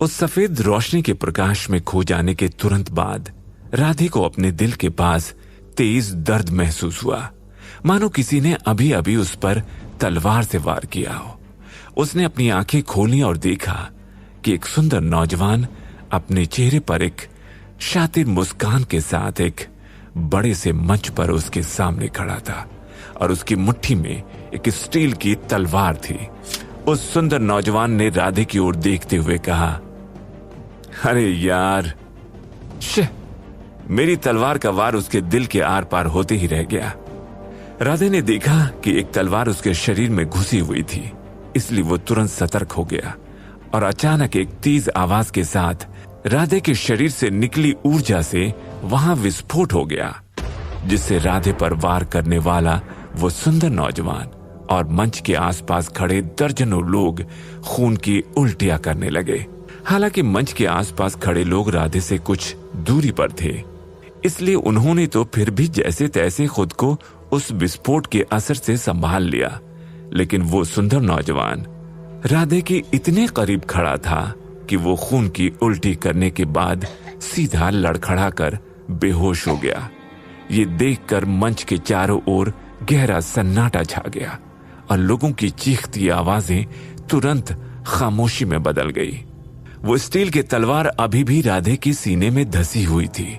उस सफेद रोशनी के प्रकाश में खो जाने के तुरंत बाद राधे को अपने दिल के पास तेज दर्द महसूस हुआ, मानो किसी ने अभी अभी उस पर तलवार से वार किया हो। उसने अपनी आंखें खोली और देखा कि एक सुंदर नौजवान अपने चेहरे पर एक शातिर मुस्कान के साथ एक बड़े से मंच पर उसके सामने खड़ा था और उसकी मुट्ठी में एक स्टील की तलवार थी। उस सुंदर नौजवान ने राधे की ओर देखते हुए कहा, अरे यार, मेरी तलवार का वार उसके दिल के आर पार होते ही रह गया। राधे ने देखा कि एक तलवार उसके शरीर में घुसी हुई थी, इसलिए वो तुरंत सतर्क हो गया और अचानक एक तेज आवाज के साथ राधे के शरीर से निकली ऊर्जा से वहां विस्फोट हो गया, जिससे राधे पर वार करने वाला वो सुंदर नौजवान और मंच के आसपास खड़े दर्जनों लोग खून की उल्टियां करने लगे। हालांकि मंच के आसपास खड़े लोग राधे से कुछ दूरी पर थे, इसलिए उन्होंने तो फिर भी जैसे तैसे खुद को उस विस्फोट के असर से संभाल लिया। लेकिन वो सुंदर नौजवान राधे के इतने करीब खड़ा था कि वो खून की उल्टी करने के बाद सीधा लड़खड़ाकर बेहोश हो गया। ये देखकर मंच के चारों ओर गहरा सन्नाटा छा गया और लोगों की चीखती आवाजें तुरंत खामोशी में बदल गई। वो स्टील की तलवार अभी भी राधे के सीने में धसी हुई थी।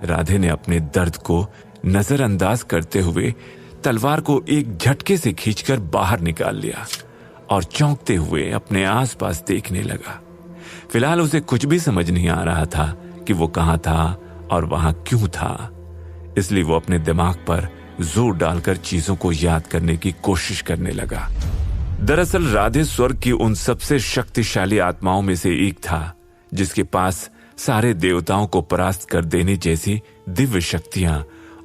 राधे ने अपने दर्द को नजरअंदाज करते हुए तलवार को एक झटके से खींचकर बाहर निकाल लिया और चौंकते हुए अपने आसपास देखने लगा। फिलहाल उसे कुछ भी समझ नहीं आ रहा था कि वो कहां था और वहां क्यों था, इसलिए वो अपने दिमाग पर जोर डालकर चीजों को याद करने की कोशिश करने लगा। दरअसल राधे स्वर्ग की उन सबसे शक्तिशाली आत्माओं में से एक था जिसके पास सारे देवताओं को परास्त कर देने जैसी दिव्य शक्तियां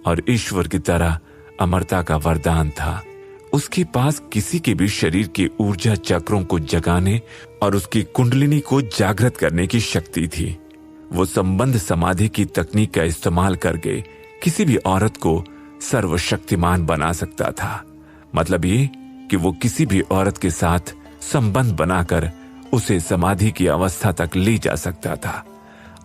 और ईश्वर की तरह अमरता का वरदान था। उसके पास किसी के भी शरीर के ऊर्जा चक्रों को जगाने और उसकी कुंडलिनी को जागृत करने की शक्ति थी। वो संबंध समाधि की तकनीक का इस्तेमाल करके किसी भी औरत को सर्वशक्तिमान बना सकता था। मतलब ये कि वो किसी भी औरत के साथ संबंध बनाकर उसे समाधि की अवस्था तक ले जा सकता था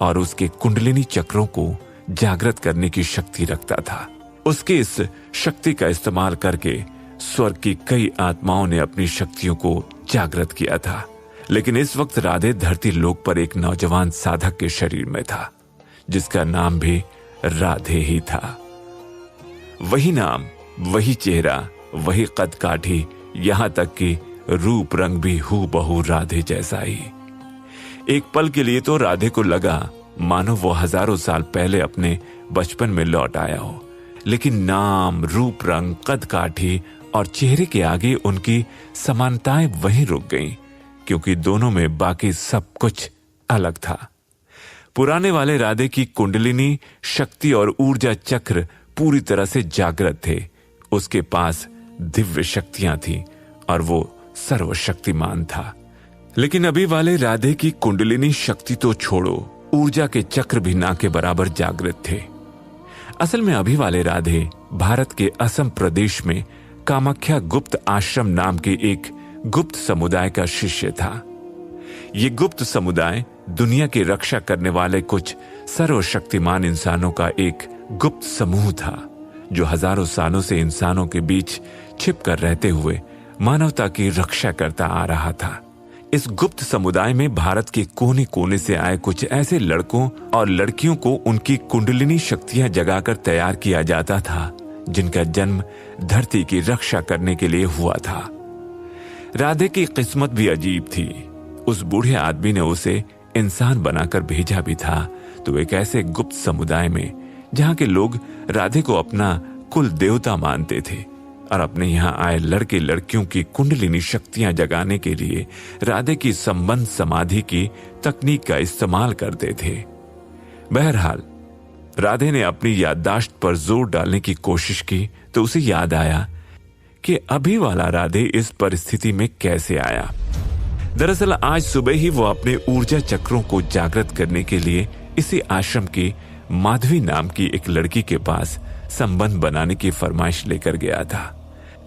और उसके कुंडलिनी चक्रों को जागृत करने की शक्ति रखता था। उसके इस शक्ति का इस्तेमाल करके स्वर्ग की कई आत्माओं ने अपनी शक्तियों को जागृत किया था। लेकिन इस वक्त राधे धरती लोक पर एक नौजवान साधक के शरीर में था जिसका नाम भी राधे ही था। वही नाम, वही चेहरा, वही कद काठी, यहां तक कि रूप रंग भी हूबहू राधे जैसा ही। एक पल के लिए तो राधे को लगा मानो वो हजारों साल पहले अपने बचपन में लौट आया हो। लेकिन नाम, रूप रंग, कद काठी और चेहरे के आगे उनकी समानताएं वहीं रुक गईं, क्योंकि दोनों में बाकी सब कुछ अलग था। पुराने वाले राधे की कुंडलिनी शक्ति और ऊर्जा चक्र पूरी तरह से जागृत थे। उसके पास दिव्य शक्तियां थीं और वो सर्वशक्तिमान था। लेकिन अभी वाले राधे की कुंडलिनी शक्ति तो छोड़ो, ऊर्जा के चक्र भी ना के बराबर जागृत थे। असल में अभी वाले राधे भारत के असम प्रदेश में कामाख्या गुप्त आश्रम नाम के एक गुप्त समुदाय का शिष्य था। ये गुप्त समुदाय दुनिया की रक्षा करने वाले कुछ सर्वशक्तिमान इंसानों का एक गुप्त समूह था जो हजारों सालों से इंसानों के बीच छिपकर रहते हुए मानवता की रक्षा करता आ रहा था। इस गुप्त समुदाय में भारत के कोने कोने से आए कुछ ऐसे लड़कों और लड़कियों को उनकी कुंडलिनी शक्तियां जगाकर तैयार किया जाता था जिनका जन्म धरती की रक्षा करने के लिए हुआ था। राधे की किस्मत भी अजीब थी। उस बूढ़े आदमी ने उसे इंसान बनाकर भेजा भी था तो एक ऐसे गुप्त समुदाय में जहां के लोग राधे को अपना कुल देवता मानते थे और अपने यहां आए लड़के लड़कियों की कुंडलिनी शक्तियां जगाने के लिए राधे की संबंध समाधि की तकनीक का इस्तेमाल करते थे। बहरहाल राधे ने अपनी याददाश्त पर जोर डालने की कोशिश की तो उसे याद आया कि अभी वाला राधे इस परिस्थिति में कैसे आया। दरअसल आज सुबह ही वो अपने ऊर्जा चक्रों को जागृत करने के लिए इसी आश्रम की माधवी नाम की एक लड़की के पास संबंध बनाने की फरमाइश लेकर गया था।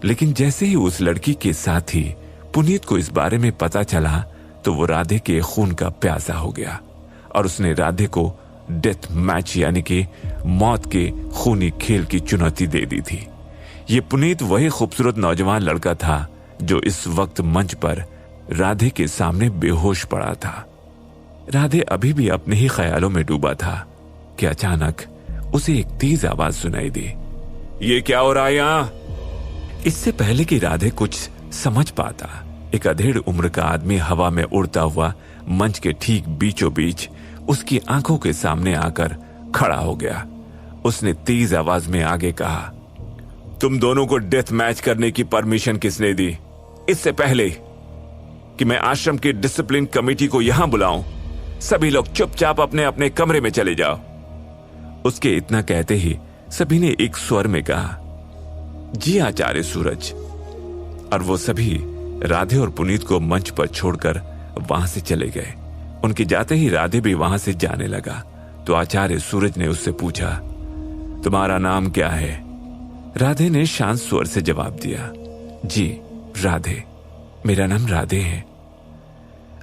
लेकिन जैसे ही उस लड़की के साथी पुनीत को इस बारे में पता चला तो वो राधे के खून का प्यासा हो गया और उसने राधे को डेथ मैच यानी कि मौत के खूनी खेल की चुनौती दे दी थी। ये पुनीत वही खूबसूरत नौजवान लड़का था जो इस वक्त मंच पर राधे के सामने बेहोश पड़ा था। राधे अभी भी अपने ही ख्यालों में डूबा था कि अचानक उसे एक तेज आवाज सुनाई दी। ये क्या हो रहा है यहां? इससे पहले कि राधे कुछ समझ पाता, एक अधेड़ उम्र का आदमी हवा में उड़ता हुआ मंच के ठीक बीचों बीच उसकी आंखों के सामने आकर खड़ा हो गया। उसने तेज आवाज में आगे कहा, तुम दोनों को डेथ मैच करने की परमिशन किसने दी? इससे पहले कि मैं आश्रम की डिसिप्लिन कमेटी को यहां बुलाऊं, सभी लोग चुपचाप अपने अपने कमरे में चले जाओ। उसके इतना कहते ही सभी ने एक स्वर में कहा, जी आचार्य सूरज। और वो सभी राधे और पुनीत को मंच पर छोड़कर वहां से चले गए। उनके जाते ही राधे भी वहां से जाने लगा तो आचार्य सूरज ने उससे पूछा, तुम्हारा नाम क्या है? राधे ने शांत स्वर से जवाब दिया, जी राधे, मेरा नाम राधे है।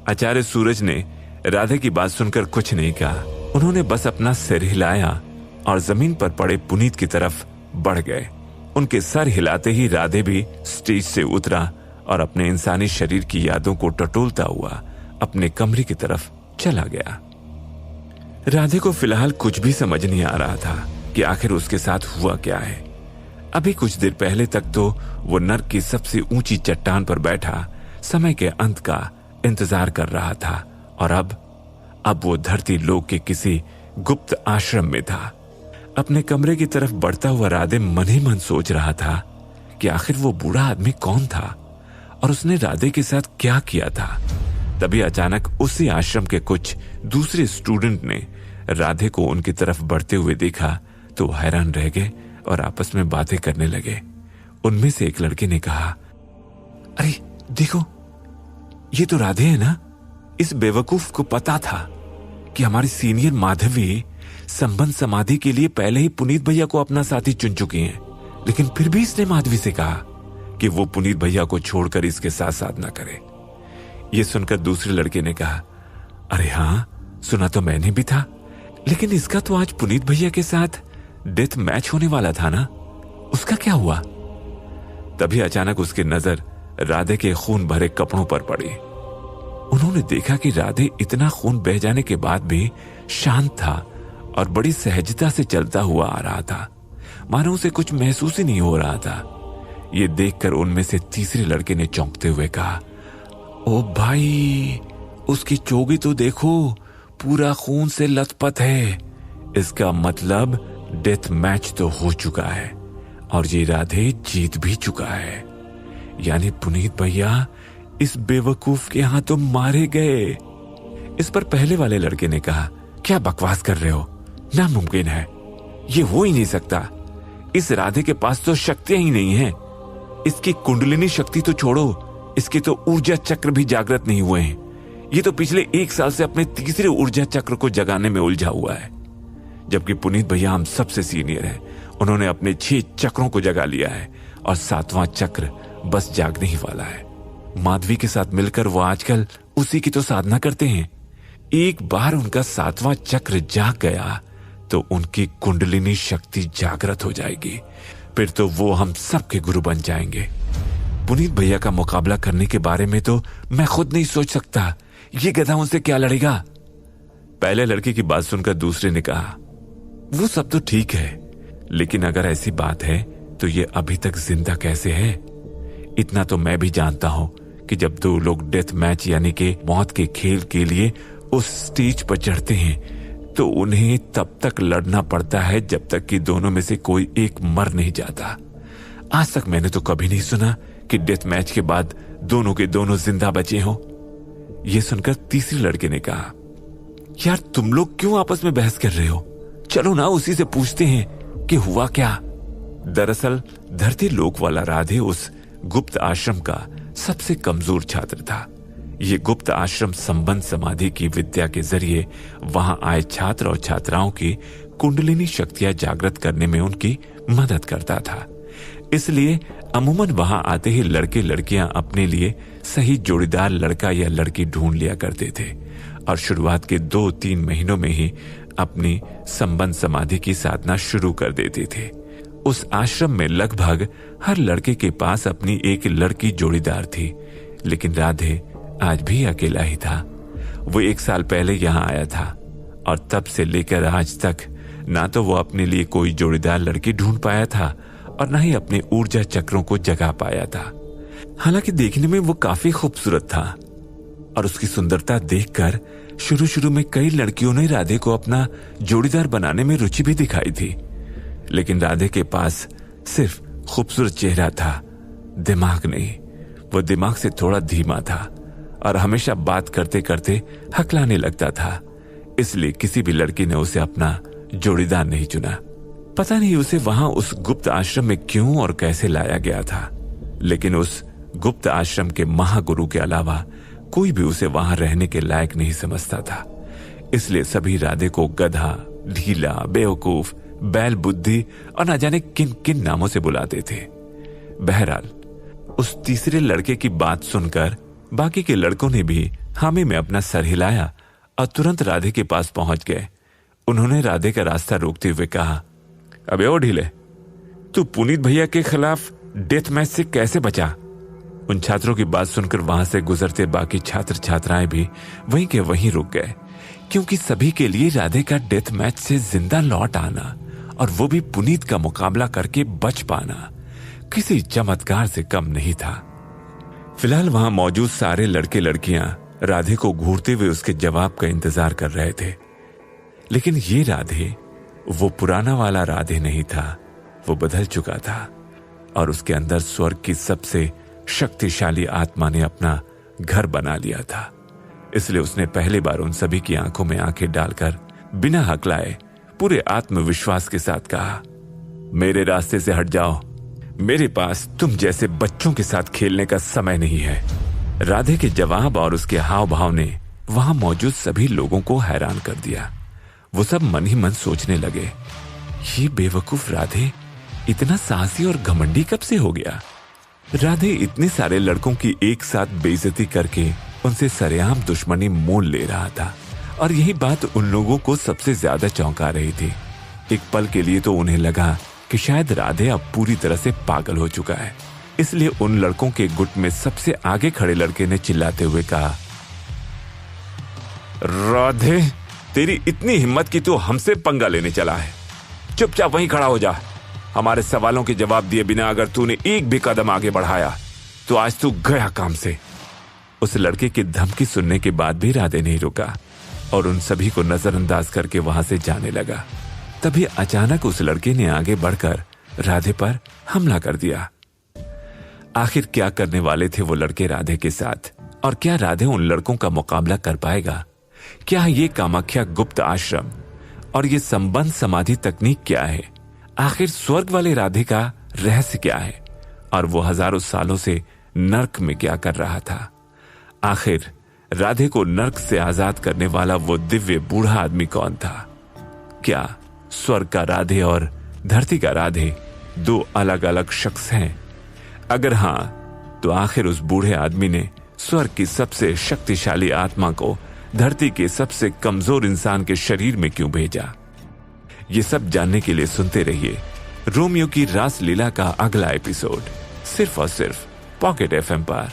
आचार्य सूरज ने राधे की बात सुनकर कुछ नहीं कहा। उन्होंने बस अपना सिर हिलाया और जमीन पर पड़े पुनीत की तरफ बढ़ गए। उनके सर हिलाते ही राधे भी स्टेज से उतरा और अपने इंसानी शरीर की यादों को टटोलता हुआ अपने कमरे की तरफ चला गया। राधे को फिलहाल कुछ भी समझ नहीं आ रहा था कि आखिर उसके साथ हुआ क्या है। अभी कुछ देर पहले तक तो वो नर्क की सबसे ऊंची चट्टान पर बैठा समय के अंत का इंतजार कर रहा था और अब वो धरती लोक के किसी गुप्त आश्रम में था। अपने कमरे की तरफ बढ़ता हुआ राधे मन ही मन सोच रहा था कि आखिर वो बूढ़ा आदमी कौन था और उसने राधे के साथ क्या किया था। तभी अचानक उसी आश्रम के कुछ दूसरे स्टूडेंट ने राधे को उनकी तरफ बढ़ते हुए देखा तो हैरान रह गए और आपस में बातें करने लगे। उनमें से एक लड़के ने कहा, अरे देखो, ये तो राधे है ना। इस बेवकूफ को पता था कि हमारी सीनियर माधवी संबंध समाधि के लिए पहले ही पुनीत भैया को अपना साथी चुन चुकी हैं, लेकिन फिर भी इसने माधवी से कहा कि वो पुनीत भैया को छोड़कर इसके साथ साधना करे। यह सुनकर दूसरे लड़के ने कहा, अरे हां, सुना तो मैंने भी था, लेकिन इसका तो आज पुनीत भैया के साथ डेथ मैच होने वाला था ना, उसका क्या हुआ? तभी अचानक उसकी नजर राधे के खून भरे कपड़ों पर पड़ी। उन्होंने देखा कि राधे इतना खून बह जाने के बाद भी शांत था और बड़ी सहजता से चलता हुआ आ रहा था, मानो उसे कुछ महसूस ही नहीं हो रहा था। ये देखकर उनमें से तीसरे लड़के ने चौंकते हुए कहा, ओ भाई, उसकी चोगी तो देखो, पूरा खून से लथपथ है। इसका मतलब डेथ मैच तो हो चुका है और ये राधे जीत भी चुका है, यानी पुनीत भैया इस बेवकूफ के हाथों तो मारे गए। इस पर पहले वाले लड़के ने कहा, क्या बकवास कर रहे हो, नामुमकिन है, ये हो ही नहीं सकता। इस राधे के पास तो शक्तियां ही नहीं है। इसकी कुंडलिनी शक्ति तो छोड़ो, इसके तो ऊर्जा चक्र भी जागृत नहीं हुए हैं। ये तो पिछले 1 साल से अपने तीसरे ऊर्जा चक्र को जगाने में उलझा हुआ है, जबकि पुनीत भैया हम सबसे सीनियर हैं। उन्होंने अपने 6 चक्रों को जगा लिया है और 7वां चक्र बस जागने ही वाला है। माधवी के साथ मिलकर वो आजकल उसी की तो साधना करते हैं। एक बार उनका 7वां चक्र जाग गया तो उनकी कुंडलिनी शक्ति जागृत हो जाएगी, फिर तो वो हम सबके गुरु बन जाएंगे। पुनीत भैया का मुकाबला करने के बारे में तो मैं खुद नहीं सोच सकता, ये गधा उनसे क्या लड़ेगा। पहले लड़के की बात सुनकर दूसरे ने कहा, वो सब तो ठीक है, लेकिन अगर ऐसी बात है तो ये अभी तक जिंदा कैसे है? इतना तो मैं भी जानता हूं कि जब 2 लोग डेथ मैच यानी कि मौत के खेल के लिए उस स्टेज पर चढ़ते हैं तो उन्हें तब तक लड़ना पड़ता है जब तक कि दोनों में से कोई एक मर नहीं जाता। आज तक मैंने तो कभी नहीं सुना कि डेथ मैच के बाद दोनों के दोनों जिंदा बचे हों। यह सुनकर तीसरे लड़के ने कहा, यार तुम लोग क्यों आपस में बहस कर रहे हो? चलो ना उसी से पूछते हैं कि हुआ क्या। दरअसल धरती लोक वाला राधे उस गुप्त आश्रम का सबसे कमजोर छात्र था। ये गुप्त आश्रम संबंध समाधि की विद्या के जरिए वहां आए छात्र और छात्राओं की कुंडलिनी शक्तियां जागृत करने में उनकी मदद करता था। इसलिए अमूमन वहां आते ही लड़के लड़कियां अपने लिए सही जोड़ीदार लड़का या लड़की ढूंढ लिया करते थे और शुरुआत के 2-3 महीनों में ही अपनी संबंध समाधि की साधना शुरू कर देते थे। उस आश्रम में लगभग हर लड़के के पास अपनी एक लड़की जोड़ीदार थी, लेकिन राधे आज भी अकेला ही था। वो 1 साल पहले यहाँ आया था और तब से लेकर आज तक ना तो वो अपने लिए कोई जोड़ीदार लड़की ढूंढ पाया था और ना ही अपने ऊर्जा चक्रों को जगा पाया था। हालांकि देखने में वो काफी खूबसूरत था और उसकी सुंदरता देखकर शुरू में कई लड़कियों ने राधे को अपना जोड़ीदार बनाने में रुचि भी दिखाई थी, लेकिन राधे के पास सिर्फ खूबसूरत चेहरा था, दिमाग नहीं। वो दिमाग से थोड़ा धीमा था और हमेशा बात करते करते हकलाने लगता था, इसलिए किसी भी लड़की ने उसे अपना जोड़ीदार नहीं चुना। पता नहीं उसे वहां उस गुप्त आश्रम में क्यों और कैसे लाया गया था, लेकिन उस गुप्त आश्रम के महागुरु के अलावा कोई भी उसे वहां रहने के लायक नहीं समझता था। इसलिए सभी राधे को गधा, ढीला, बेवकूफ, बैल बुद्धि और न जाने किन किन नामों से बुलाते थे। बहरहाल उस तीसरे लड़के की बात सुनकर बाकी के लड़कों ने भी हामी में अपना सर हिलाया और तुरंत राधे के पास पहुंच गए। उन्होंने राधे का रास्ता रोकते हुए कहा, अबे ओ ढीले, तू पुनीत भैया के खिलाफ डेथ मैच से कैसे बचा? उन छात्रों की बात सुनकर वहां से गुजरते बाकी छात्र छात्राएं भी वहीं के वहीं रुक गए, क्योंकि सभी के लिए राधे का डेथ मैच से जिंदा लौट आना और वो भी पुनीत का मुकाबला करके बच पाना किसी चमत्कार से कम नहीं था। फिलहाल वहां मौजूद सारे लड़के लड़कियां राधे को घूरते हुए उसके जवाब का इंतजार कर रहे थे, लेकिन ये राधे वो पुराना वाला राधे नहीं था। वो बदल चुका था और उसके अंदर स्वर्ग की सबसे शक्तिशाली आत्मा ने अपना घर बना लिया था। इसलिए उसने पहली बार उन सभी की आंखों में आंखें डालकर बिना हकलाए पूरे आत्मविश्वास के साथ कहा, मेरे रास्ते से हट जाओ, मेरे पास तुम जैसे बच्चों के साथ खेलने का समय नहीं है। राधे के जवाब और उसके हाव भाव ने वहां मौजूद सभी लोगों को हैरान कर दिया। वो सब मन ही मन सोचने लगे, ये बेवकूफ राधे इतना साहसी और घमंडी कब से हो गया? राधे इतने सारे लड़कों की एक साथ बेइज्जती करके उनसे सरेआम दुश्मनी मोल ले रहा था और यही बात उन लोगों को सबसे ज्यादा चौंका रही थी। एक पल के लिए तो उन्हें लगा कि शायद राधे अब पूरी तरह से पागल हो चुका है। इसलिए उन लड़कों के गुट में सबसे आगे खड़े लड़के ने चिल्लाते हुए कहा, राधे, तेरी इतनी हिम्मत कि तू हमसे पंगा लेने चला है? चुपचाप वहीं खड़ा हो जा। हमारे सवालों के जवाब दिए बिना अगर तूने एक भी कदम आगे बढ़ाया तो आज तू गया काम से। उस लड़के की धमकी सुनने के बाद भी राधे नहीं रुका और उन सभी को नजरअंदाज करके वहां से जाने लगा। तभी अचानक उस लड़के ने आगे बढ़कर राधे पर हमला कर दिया। आखिर क्या करने वाले थे वो लड़के राधे के साथ, और क्या राधे उन लड़कों का मुकाबला कर पाएगा? क्या ये कामाख्या गुप्त आश्रम और ये संबंध समाधि तकनीक क्या है? आखिर स्वर्ग वाले राधे का रहस्य क्या है? और वो हजारों सालों से नर्क में क्या कर रहा था? आखिर राधे को नर्क से आजाद करने वाला वो दिव्य बूढ़ा आदमी कौन था? क्या स्वर्ग का राधे और धरती का राधे दो अलग अलग शख्स हैं? अगर हां, तो आखिर उस बूढ़े आदमी ने स्वर्ग की सबसे शक्तिशाली आत्मा को धरती के सबसे कमजोर इंसान के शरीर में क्यों भेजा? ये सब जानने के लिए सुनते रहिए रोमियो की रास लीला का अगला एपिसोड, सिर्फ और सिर्फ पॉकेट FM पर।